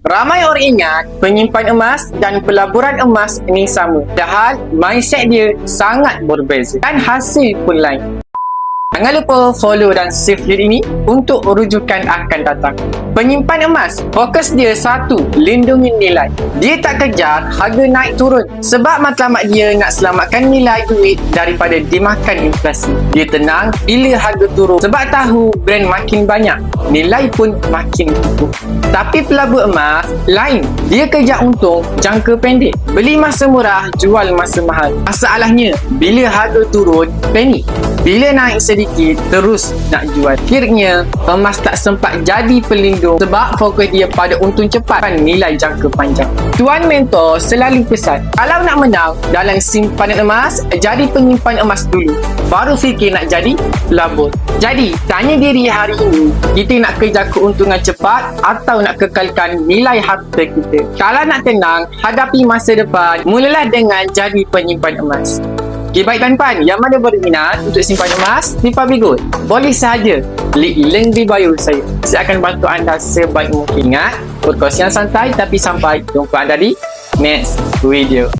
Ramai orang ingat penyimpan emas dan pelaburan emas ini sama. Padahal mindset dia sangat berbeza dan hasil pun lain. Jangan lupa follow dan save video ini untuk rujukan akan datang. Penyimpan emas, fokus dia satu, lindungi nilai. Dia tak kejar harga naik turun sebab matlamat dia nak selamatkan nilai duit daripada dimakan inflasi. Dia tenang bila harga turun sebab tahu brand makin banyak, nilai pun makin cukup. Tapi pelabur emas lain, dia kejar untung jangka pendek. Beli masa murah, jual masa mahal. Masalahnya, bila harga turun, panik. Bila naik sedikit, terus nak jual. Akhirnya, emas tak sempat jadi pelindung sebab fokus dia pada untung cepat dan nilai jangka panjang. Tuan Mentor selalu pesan, kalau nak menang dalam simpanan emas, jadi penyimpan emas dulu. Baru fikir nak jadi pelabur. Jadi, tanya diri hari ini, kita nak kejar keuntungan cepat atau nak kekalkan nilai harta kita? Kalau nak tenang, hadapi masa depan, mulalah dengan jadi penyimpan emas. Okay, baik tuan-tuan, yang mana berminat untuk simpan emas di Public Gold, boleh sahaja klik link di bio saya. Saya akan bantu anda sebaik mungkin. Ingat, berkos yang santai tapi sampai. Jumpa anda di next video.